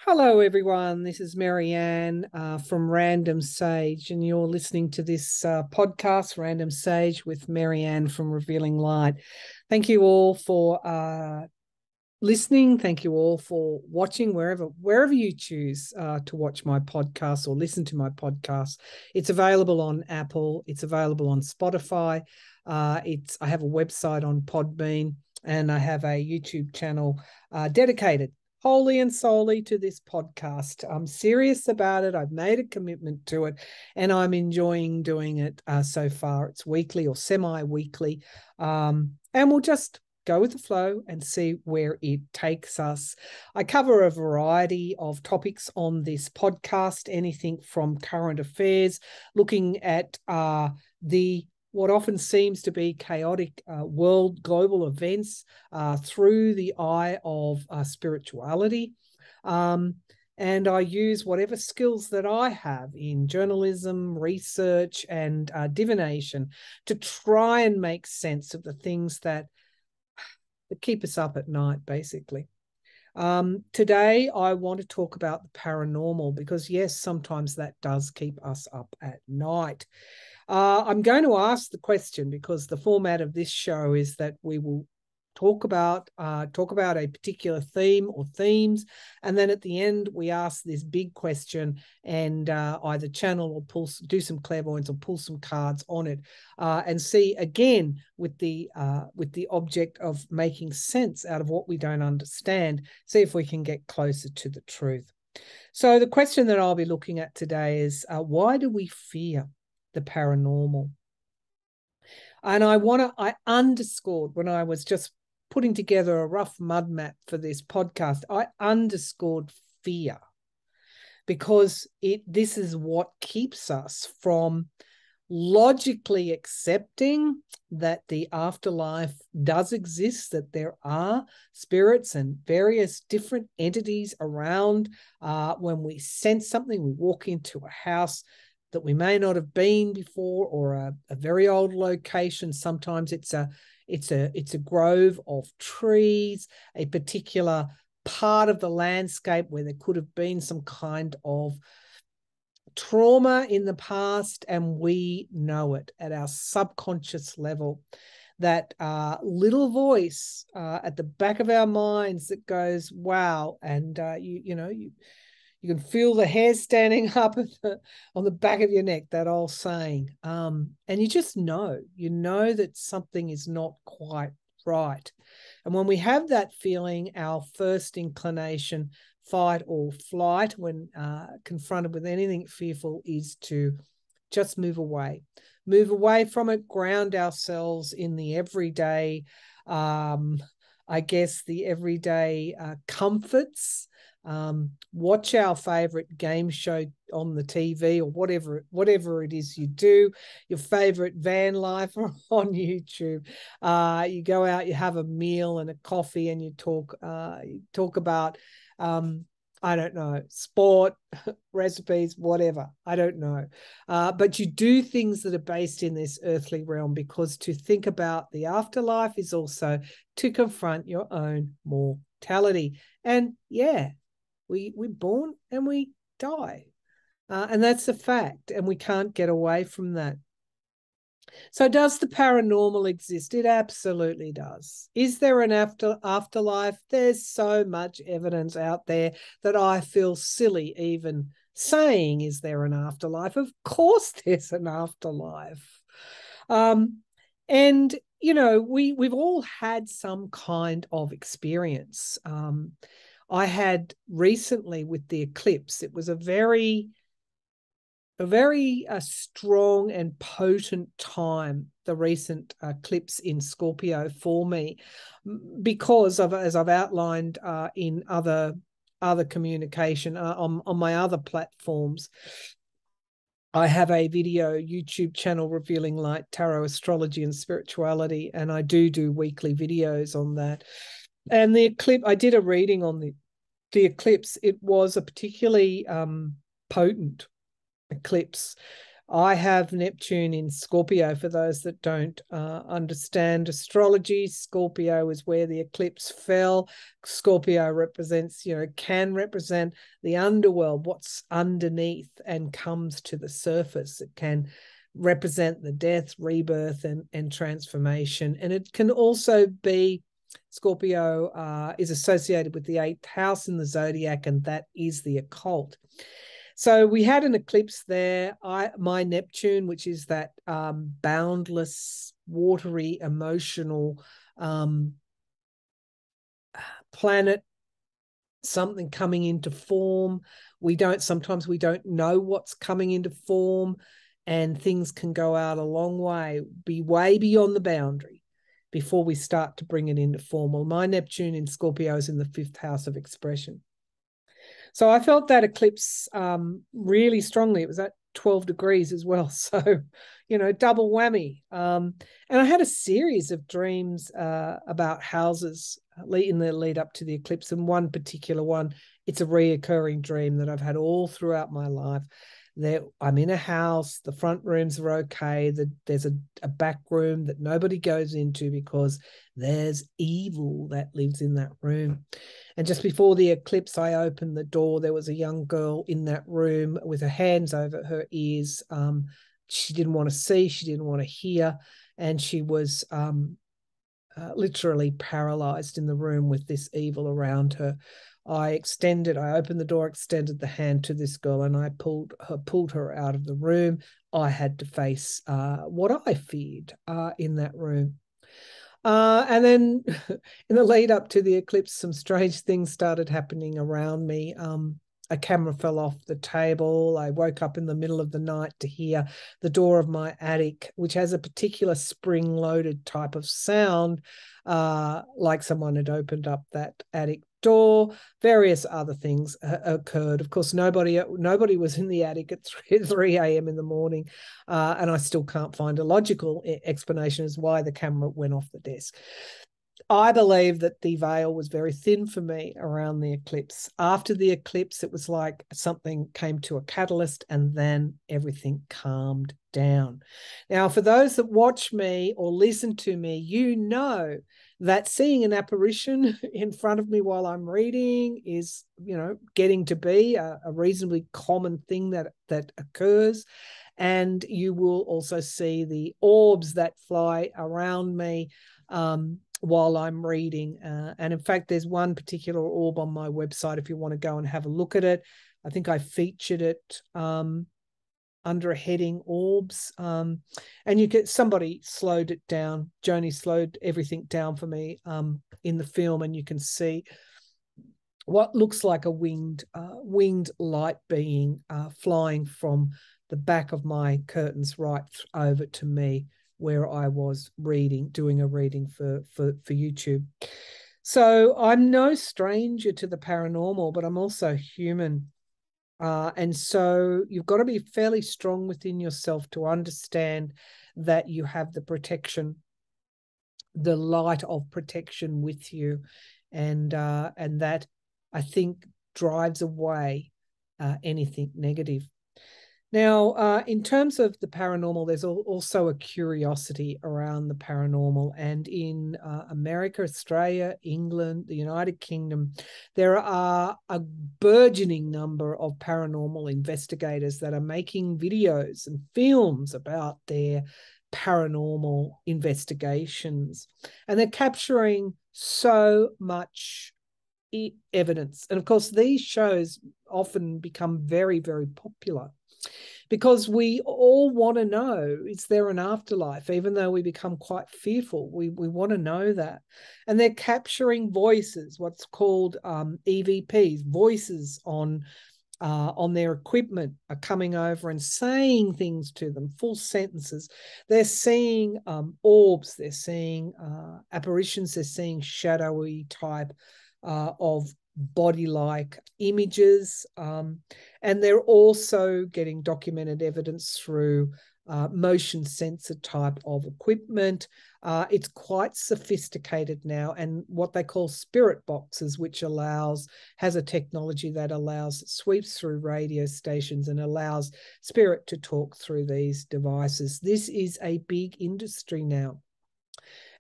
Hello, everyone. This is Maryann from Random Sage, and you're listening to this podcast, Random Sage, with Maryann from Revealing Light. Thank you all for listening. Thank you all for watching wherever you choose to watch my podcast or listen to my podcast. It's available on Apple. It's available on Spotify. I have a website on Podbean, and I have a YouTube channel dedicated wholly and solely to this podcast. I'm serious about it. I've made a commitment to it, and I'm enjoying doing it so far. It's weekly or semi-weekly, and we'll just go with the flow and see where it takes us. I cover a variety of topics on this podcast, anything from current affairs, looking at the what often seems to be chaotic global events through the eye of spirituality. And I use whatever skills that I have in journalism, research, and divination to try and make sense of the things that keep us up at night, basically. Today, I want to talk about the paranormal because, yes, sometimes that does keep us up at night. I'm going to ask the question because the format of this show is that we will talk about a particular theme or themes, and then at the end we ask this big question and either channel or do some clairvoyance or pull some cards on it, and see again with the object of making sense out of what we don't understand. See if we can get closer to the truth. So the question that I'll be looking at today is why do we fear the paranormal? And I underscored when I was just putting together a rough mud map for this podcast, I underscored fear because this is what keeps us from logically accepting that the afterlife does exist, that there are spirits and various different entities around. When we sense something, we walk into a house that we may not have been before, or a very old location. Sometimes it's a grove of trees, a particular part of the landscape where there could have been some kind of trauma in the past, and we know it at our subconscious level. That little voice at the back of our minds that goes, "Wow!" and you can feel the hair standing up on the back of your neck, that old saying. And you just know that something is not quite right. And when we have that feeling, our first inclination, fight or flight, when confronted with anything fearful, is to just move away from it, ground ourselves in the everyday, the everyday comforts. Watch our favorite game show on the TV, or whatever it is you do, your favorite van life on YouTube. You go out, you have a meal and a coffee, and you talk about I don't know, sport, recipes, whatever. I don't know. But you do things that are based in this earthly realm, because to think about the afterlife is also to confront your own mortality. And yeah, we're born and we die. And that's a fact, and we can't get away from that. So does the paranormal exist? It absolutely does. Is there an afterlife? There's so much evidence out there that I feel silly even saying, is there an afterlife? Of course there's an afterlife. And, we've all had some kind of experience. I had recently with the eclipse, it was a very strong and potent time, the recent eclipse in Scorpio for me, because of, as I've outlined in other communication on my other platforms. I have a video YouTube channel, Revealing Light Tarot, Astrology and Spirituality, and I do weekly videos on that. And the eclipse, I did a reading on the eclipse. It was a particularly potent eclipse. I have Neptune in Scorpio. For those that don't understand astrology, Scorpio is where the eclipse fell. Scorpio represents, can represent the underworld, what's underneath and comes to the surface. It can represent the death, rebirth, and transformation. And it can also be, Scorpio is associated with the 8th house in the zodiac, and that is the occult. So we had an eclipse there. My Neptune, which is that boundless, watery, emotional planet, something coming into form. Sometimes we don't know what's coming into form, and things can go out a long way, be way beyond the boundary before we start to bring it into form. Well, my Neptune in Scorpio is in the 5th house of expression. So I felt that eclipse really strongly. It was at 12 degrees as well. So, double whammy. And I had a series of dreams about houses in the lead up to the eclipse. And one particular one, it's a reoccurring dream that I've had all throughout my life. I'm in a house, the front rooms are okay. There's a back room that nobody goes into because there's evil that lives in that room. And just before the eclipse, I opened the door. There was a young girl in that room with her hands over her ears. She didn't want to see, she didn't want to hear, and she was literally paralyzed in the room with this evil around her. I opened the door, extended the hand to this girl, and I pulled her out of the room. I had to face what I feared in that room. And then in the lead up to the eclipse, some strange things started happening around me. A camera fell off the table. I woke up in the middle of the night to hear the door of my attic, which has a particular spring-loaded type of sound, like someone had opened up that attic door. Various other things occurred. Of course, nobody was in the attic at 3 a.m. in the morning, and I still can't find a logical explanation as why the camera went off the desk. I believe that the veil was very thin for me around the eclipse. After the eclipse, it was like something came to a catalyst and then everything calmed down. Now, for those that watch me or listen to me, you know that seeing an apparition in front of me while I'm reading is, getting to be a reasonably common thing that occurs. And you will also see the orbs that fly around me while I'm reading. And in fact, there's one particular orb on my website if you want to go and have a look at it. I think I featured it under a heading orbs. And somebody slowed it down. Joni slowed everything down for me in the film, and you can see what looks like a winged light being flying from the back of my curtains right over to me, where I was doing a reading for YouTube. So I'm no stranger to the paranormal, but I'm also human. And so you've got to be fairly strong within yourself to understand that you have the protection, the light of protection with you. And that, I think, drives away anything negative. Now, in terms of the paranormal, there's also a curiosity around the paranormal. And in America, Australia, England, the United Kingdom, there are a burgeoning number of paranormal investigators that are making videos and films about their paranormal investigations. And they're capturing so much evidence. And of course, these shows often become very, very popular, because we all want to know, is there an afterlife? Even though we become quite fearful, we want to know that. And they're capturing voices, what's called EVPs, voices on their equipment are coming over and saying things to them, full sentences. They're seeing orbs, they're seeing apparitions, they're seeing shadowy type of body-like images, and they're also getting documented evidence through motion sensor type of equipment. It's quite sophisticated now, and what they call spirit boxes, which has a technology that sweeps through radio stations and allows spirit to talk through these devices. This is a big industry now.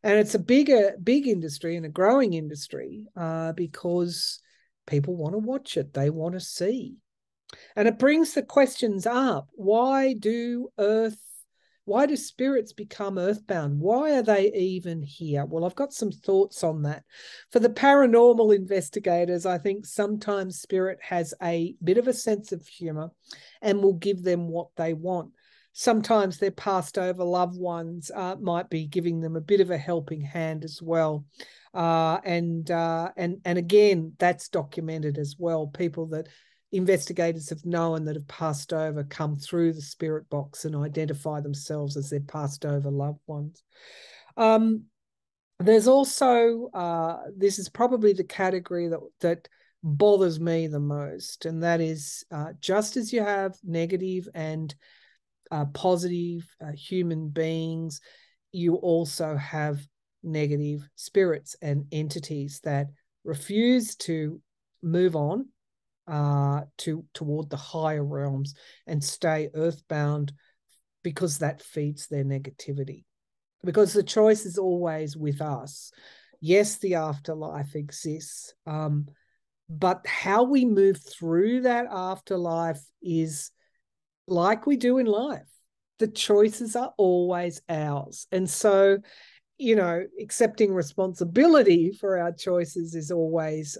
And it's a big industry and a growing industry because people want to watch it. They want to see. And it brings the questions up. Why do spirits become earthbound? Why are they even here? Well, I've got some thoughts on that. For the paranormal investigators, I think sometimes spirit has a bit of a sense of humor and will give them what they want. Sometimes their passed over loved ones might be giving them a bit of a helping hand as well. And again, that's documented as well. People that investigators have known that have passed over come through the spirit box and identify themselves as their passed over loved ones. There's also, this is probably the category that bothers me the most, and that is just as you have negative and positive human beings, you also have negative spirits and entities that refuse to move on toward the higher realms and stay earthbound because that feeds their negativity. Because the choice is always with us. Yes, the afterlife exists, but how we move through that afterlife is like we do in life. The choices are always ours. And so, accepting responsibility for our choices is always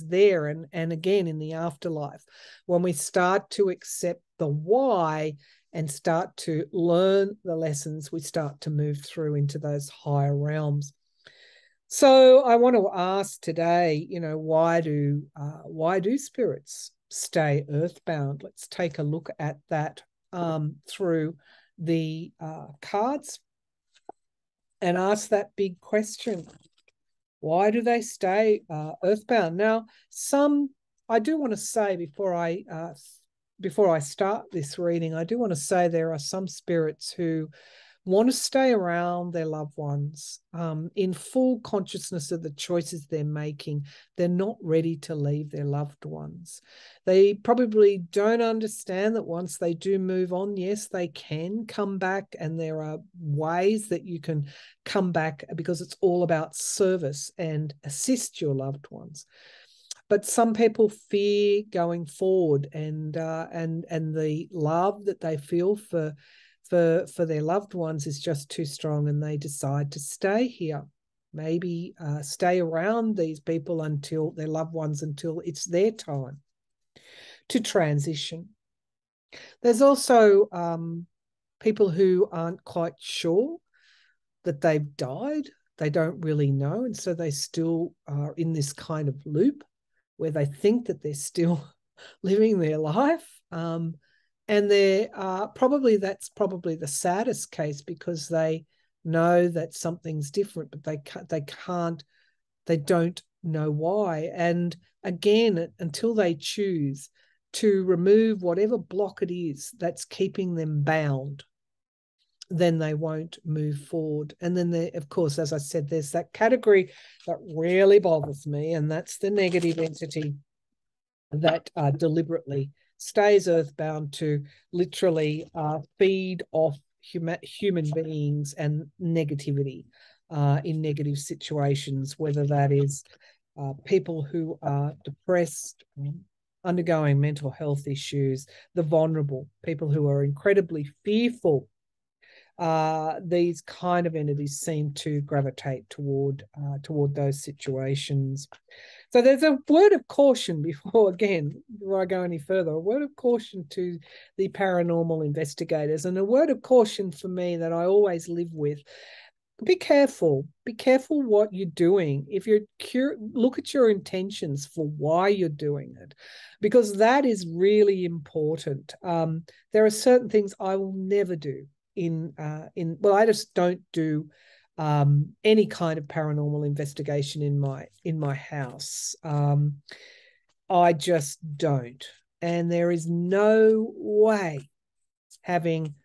there. And again, in the afterlife, when we start to accept the why and start to learn the lessons, we start to move through into those higher realms. So I want to ask today, why do spirits stay earthbound? Let's take a look at that through the cards and ask that big question. Why do they stay earthbound? Now, I do want to say before I start this reading, I do want to say there are some spirits who want to stay around their loved ones in full consciousness of the choices they're making. They're not ready to leave their loved ones. They probably don't understand that once they do move on, yes, they can come back, and there are ways that you can come back because it's all about service and assist your loved ones. But some people fear going forward, and the love that they feel for their loved ones is just too strong, and they decide to stay here, maybe stay around these people until their loved ones, until it's their time to transition. There's also people who aren't quite sure that they've died. They don't really know, and so they still are in this kind of loop where they think that they're still living their life. And that's probably the saddest case, because they know that something's different, but they don't know why. And again, until they choose to remove whatever block it is that's keeping them bound, then they won't move forward. And then there, of course, as I said, there's that category that really bothers me, and that's the negative entity that deliberately stays earthbound to literally feed off human beings and negativity in negative situations, whether that is people who are depressed, undergoing mental health issues, the vulnerable, people who are incredibly fearful. These kind of entities seem to gravitate toward those situations. So there's a word of caution before I go any further, a word of caution to the paranormal investigators, and a word of caution for me that I always live with. Be careful what you're doing. If you're look at your intentions for why you're doing it, because that is really important. There are certain things I will never do I just don't do any kind of paranormal investigation in my house. I just don't. And there is no way having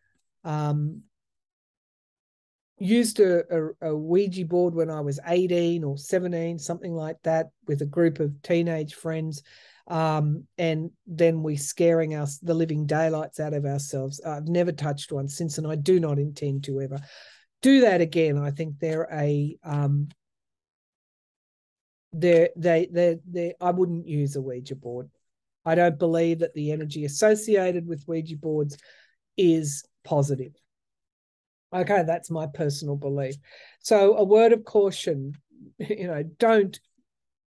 Used a Ouija board when I was 18 or 17, something like that, with a group of teenage friends. And then we scaring the living daylights out of ourselves. I've never touched one since, and I do not intend to ever do that again. I think they're I wouldn't use a Ouija board. I don't believe that the energy associated with Ouija boards is positive. Okay, that's my personal belief. So a word of caution, don't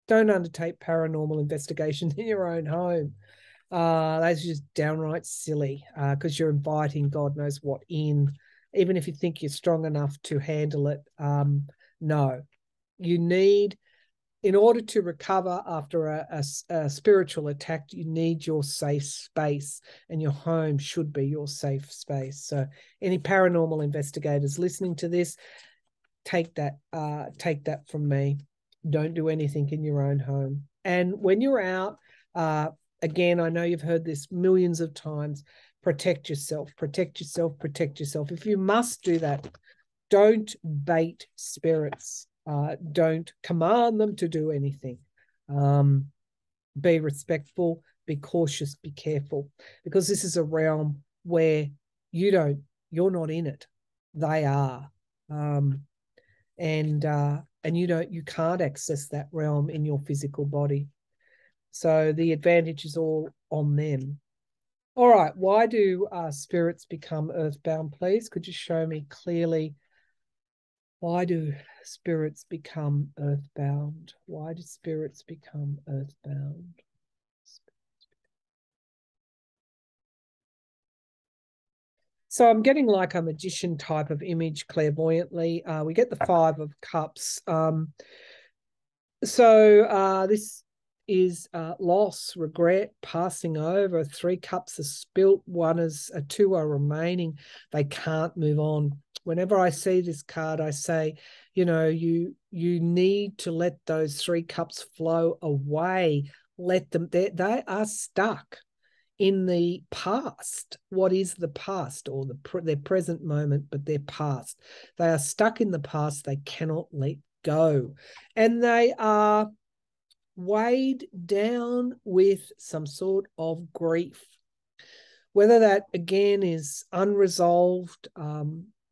undertake paranormal investigation in your own home. That's just downright silly, because you're inviting God knows what in, even if you think you're strong enough to handle it. No, you need, in order to recover after a spiritual attack, you need your safe space, and your home should be your safe space. So any paranormal investigators listening to this, take that from me. Don't do anything in your own home. And when you're out, again, I know you've heard this millions of times, protect yourself, protect yourself, protect yourself. If you must do that, don't bait spirits. Don't command them to do anything. Be respectful, be cautious, be careful, because this is a realm where you're not in it. They are. And you can't access that realm in your physical body. So the advantage is all on them. All right, why do spirits become earthbound, please? Could you show me clearly, why do spirits become earthbound? Why do spirits become earthbound? So I'm getting like a magician type of image clairvoyantly. We get the 5 of Cups. This is loss, regret, passing over. 3 cups are spilt. 2 are remaining. They can't move on. Whenever I see this card, I say, you need to let those 3 cups flow away. Let them. They are stuck in the past. What is the past? Or their present moment, but their past. They are stuck in the past. They cannot let go, and they are weighed down with some sort of grief, whether that again is unresolved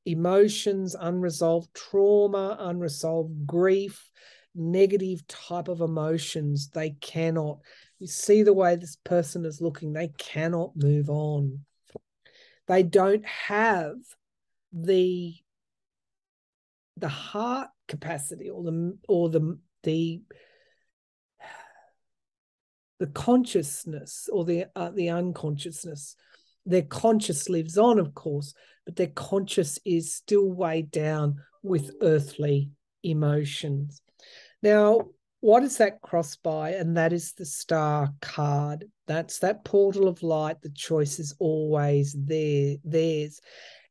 emotions, unresolved trauma, unresolved grief, negative type of emotions. They cannot, you see the way this person is looking, they cannot move on. They don't have the heart capacity or the consciousness or the unconsciousness. Their conscious lives on, of course, but their conscious is still weighed down with earthly emotions. Now, what is that crossed by? And that is the Star card. That's that portal of light. The choice is always theirs.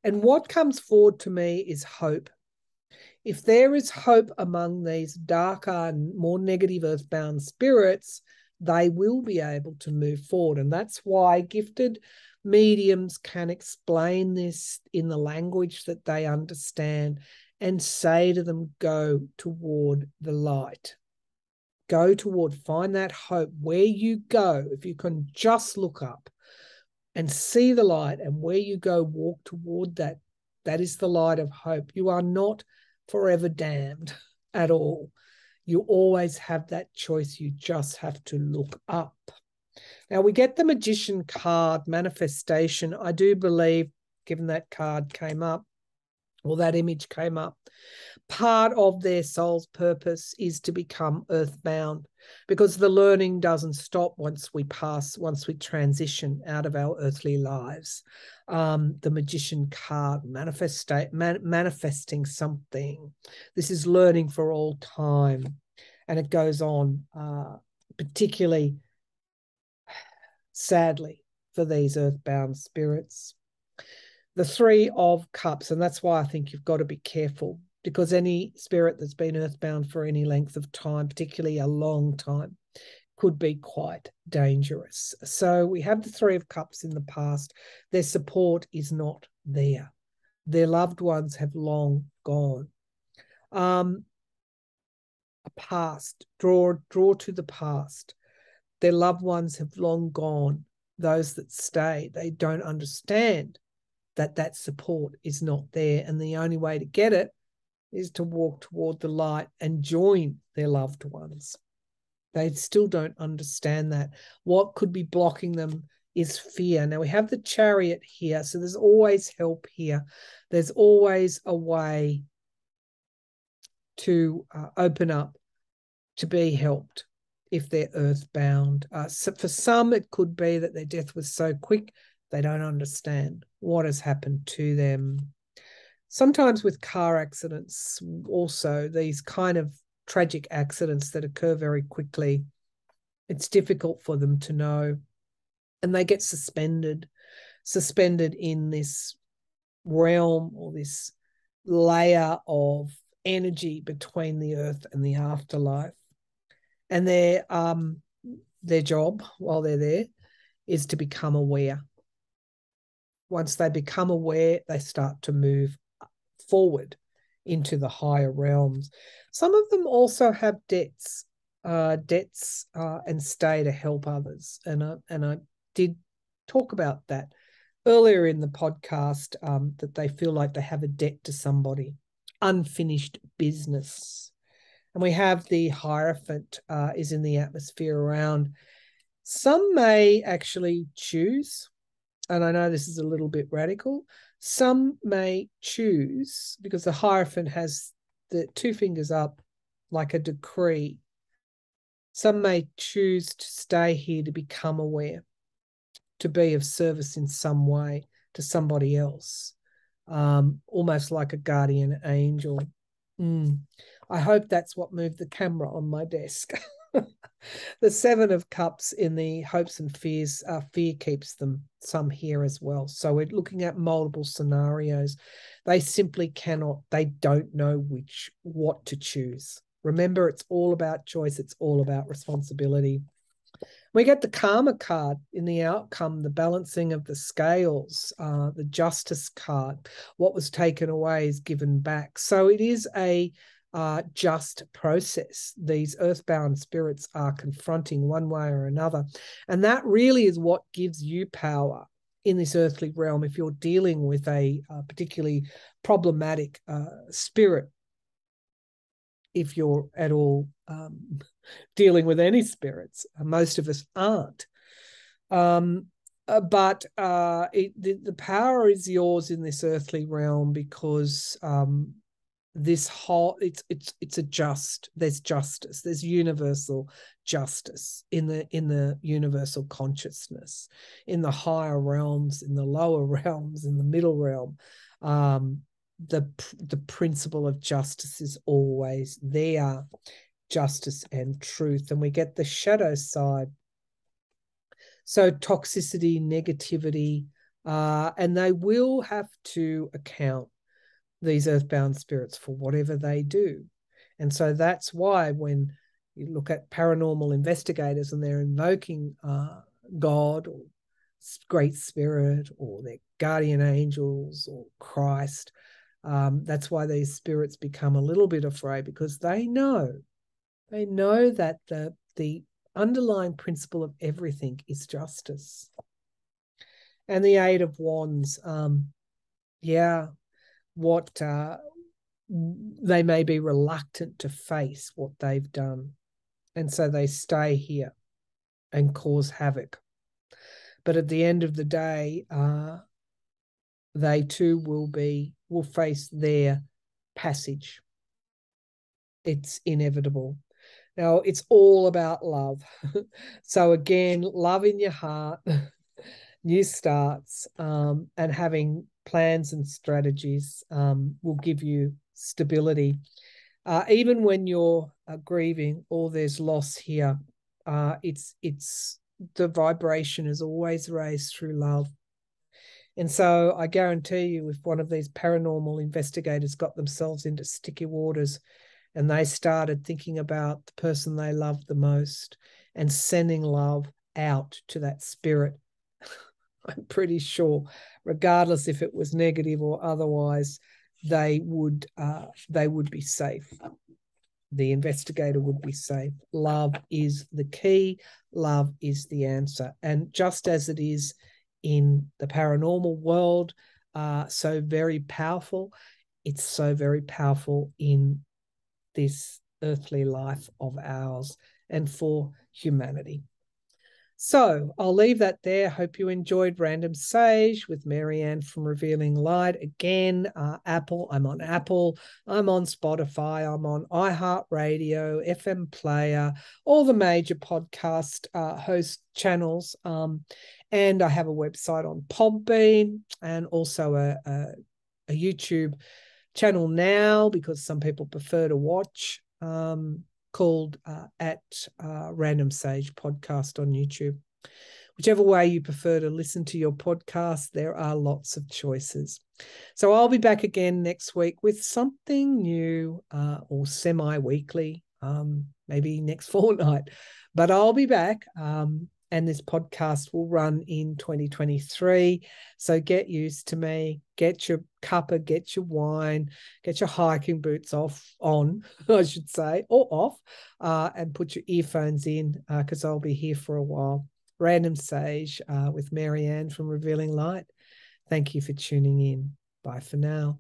And what comes forward to me is hope. If there is hope among these darker and more negative earthbound spirits, they will be able to move forward. And that's why gifted mediums can explain this in the language that they understand and say to them, go toward the light. Go toward, find that hope. Where you go, if you can just look up and see the light, and where you go, walk toward that. That is the light of hope. You are not forever damned at all. You always have that choice. You just have to look up. Now we get the Magician card, manifestation. I do believe, given that card came up, or that image came up, part of their soul's purpose is to become earthbound, because the learning doesn't stop once we transition out of our earthly lives. The Magician card, manifesting something. This is learning for all time. And it goes on, particularly sadly for these earthbound spirits. The 3 of Cups, and that's why I think you've got to be careful, because any spirit that's been earthbound for any length of time, particularly a long time, could be quite dangerous. So we have the Three of Cups in the past. Their support is not there. Their loved ones have long gone. Past, draw to the past. Their loved ones have long gone. Those that stay, they don't understand that support is not there. And the only way to get it is to walk toward the light and join their loved ones. They still don't understand that. What could be blocking them is fear. Now we have the Chariot here, so there's always help here. There's always a way to open up to be helped if they're earthbound. So for some, it could be that their death was so quick, they don't understand what has happened to them. Sometimes with car accidents, also, these kind of tragic accidents that occur very quickly, it's difficult for them to know. And they get suspended in this realm or this layer of energy between the earth and the afterlife. And their job while they're there is to become aware. Once they become aware, they start to move forward into the higher realms. Some of them also have debts and stay to help others. And I did talk about that earlier in the podcast, that they feel like they have a debt to somebody, unfinished business. And we have the Hierophant is in the atmosphere around. Some may actually choose, and I know this is a little bit radical, some may choose, because the Hierophant has the two fingers up like a decree. Some may choose to stay here to become aware, to be of service in some way to somebody else, almost like a guardian angel. I hope that's what moved the camera on my desk. The Seven of Cups in the hopes and fears, fear keeps them some here as well. So we're looking at multiple scenarios. They simply cannot, they don't know what to choose. Remember, it's all about choice. It's all about responsibility. We get the Karma card in the outcome, the balancing of the scales, the Justice card. What was taken away is given back. So it is a just process. These earthbound spirits are confronting one way or another. And that really is what gives you power in this earthly realm if you're dealing with a particularly problematic spirit. If you're at all dealing with any spirits, most of us aren't. But the power is yours in this earthly realm because this whole it's a there's justice, there's universal justice in the universal consciousness, in the higher realms, in the lower realms, in the middle realm. The principle of justice is always there, justice and truth. And we get the shadow side, so toxicity, negativity, and they will have to account, these earthbound spirits, for whatever they do. And so that's why when you look at paranormal investigators and they're invoking God or Great Spirit or their guardian angels or Christ, that's why these spirits become a little bit afraid, because they know that the underlying principle of everything is justice. And the Eight of Wands, what they may be reluctant to face what they've done, and so they stay here and cause havoc. But at the end of the day, they too will face their passage. It's inevitable. Now, it's all about love. So again, love in your heart, new starts, and having plans and strategies will give you stability. Even when you're grieving or there's loss here, it's the vibration is always raised through love. And so I guarantee you, if one of these paranormal investigators got themselves into sticky waters, and they started thinking about the person they loved the most and sending love out to that spirit, I'm pretty sure, regardless if it was negative or otherwise, they would be safe. The investigator would be safe. Love is the key. Love is the answer. And just as it is in the paranormal world, so very powerful, it's so very powerful in this earthly life of ours and for humanity. So I'll leave that there. Hope you enjoyed Random Sage with Maryann from Revealing Light. Again, Apple. I'm on Apple. I'm on Spotify. I'm on iHeartRadio, FM Player, all the major podcast host channels. And I have a website on Podbean and also a YouTube channel now, because some people prefer to watch, called at Random Sage Podcast on YouTube. Whichever way you prefer to listen to your podcast, there are lots of choices. So I'll be back again next week with something new, or semi-weekly, maybe next fortnight. But I'll be back, and this podcast will run in 2023. So get used to me. Get your cuppa, get your wine, get your hiking boots on, I should say, or off, and put your earphones in, because I'll be here for a while. Random Sage with Maryann from Revealing Light. Thank you for tuning in. Bye for now.